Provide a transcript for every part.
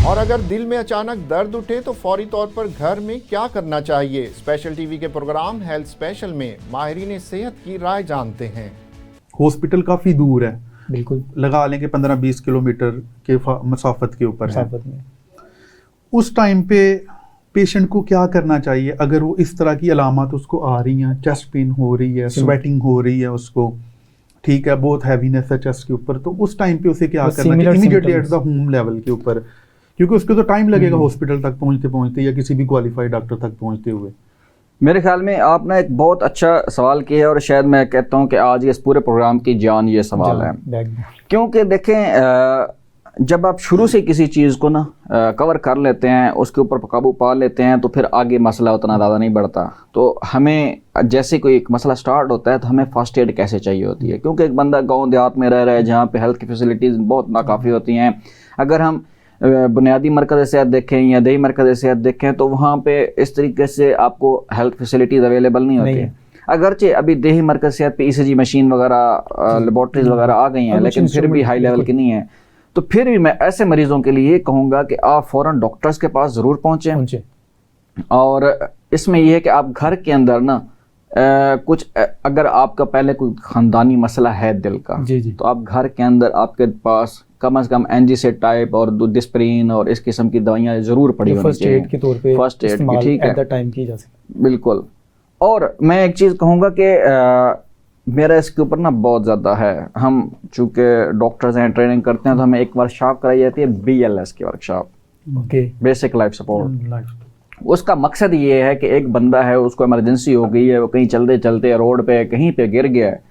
और अगर दिल में अचानक दर्द उठे तो फौरी तौर पर घर में क्या करना चाहिए? स्पेशल टीवी के प्रोग्राम हेल्थ स्पेशल में माहिरीन सेहत की राय जानते हैं। हॉस्पिटल काफ़ी दूर है, बिल्कुल लगा लेंगे 15-20 किलोमीटर के मसाफत के ऊपर है। में उस टाइम पे पेशेंट को क्या करना चाहिए? अगर वो इस तरह की अलामत उसको आ रही हैं, चेस्ट पेन हो रही है, स्वेटिंग हो रही है उसको, ठीक है, बहुत हैवीनेस है चेस्ट के ऊपर, तो उस टाइम पे उसे क्या करना चाहिए immediately at the home level के ऊपर? क्योंकि उसको तो टाइम लगेगा हॉस्पिटल तक पहुंचते या किसी भी क्वालिफाइड डॉक्टर तक पहुंचते हुए। मेरे ख्याल में आपने एक बहुत अच्छा सवाल किया है और शायद मैं कहता हूं कि आज इस पूरे प्रोग्राम की जान ये सवाल है। क्योंकि देखें, जब आप शुरू से किसी चीज़ को ना कवर कर लेते हैं, उसके ऊपर काबू पा लेते हैं, तो फिर आगे मसला उतना ज़्यादा नहीं बढ़ता। तो हमें जैसे कोई एक मसला स्टार्ट होता है तो हमें फर्स्ट एड कैसे चाहिए होती है, क्योंकि एक बंदा गांव देहात में रह रहा है जहाँ पे हेल्थ की फैसिलिटीज़ बहुत नाकाफ़ी होती हैं। अगर हम बुनियादी मरकज़ सेहत देखें या दही मरकज़ सेहत देखें तो वहाँ पे इस तरीके से आपको हेल्थ फैसिलिटीज़ अवेलेबल नहीं होती है। अगरचे अभी देही मरकज़ सेहत पे ECG मशीन वगैरह, लेबॉर्ट्रीज वगैरह आ गई हैं, लेकिन फिर भी हाई लेवल की नहीं है। तो फिर भी मैं ऐसे मरीजों के लिए कहूँगा कि आप फ़ौरन डॉक्टर्स के पास ज़रूर पहुँचें। और इसमें यह है कि आप घर के अंदर ना कुछ अगर आपका पहले कोई ख़ानदानी मसला है दिल का, तो आप घर के अंदर आपके पास कम से कम NGCED टाइप और डिस्प्रिन और इस किस्म की दवाइयाँ ज़रूर पड़ी होनी चाहिए। फर्स्ट एड के तौर पे फर्स्ट एड की, ठीक है, एट द टाइम की जा सकती है। बिल्कुल। और मैं एक चीज़ कहूँगा कि मेरा इसके ऊपर ना बहुत ज़्यादा है। हम चूँकि डॉक्टर्स हैं, ट्रेनिंग करते हैं, तो हमें एक वर्कशॉप कराई जाती है BLS की वर्कशॉप, बेसिक लाइफ सपोर्ट। उसका मकसद ये है कि एक बंदा है, उसको इमरजेंसी हो गई है, वो कहीं चलते चलते रोड पे कहीं पे गिर गया है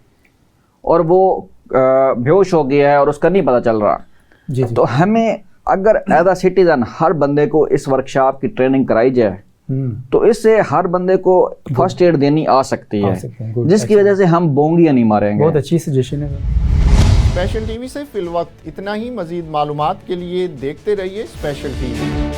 और वो बेहोश हो गया है और उसका नहीं पता चल रहा। तो हमें अगर एज अ सिटीजन हर बंदे को इस वर्कशॉप की ट्रेनिंग कराई जाए तो इससे हर बंदे को फर्स्ट एड देनी आ सकती है, जिसकी वजह से हम बोंगियां नहीं मारेंगे। बहुत अच्छी सजेशन है। स्पेशल टीवी से फिल वक्त इतना ही। मजीद मालूमात के लिए देखते रहिए स्पेशल टीवी।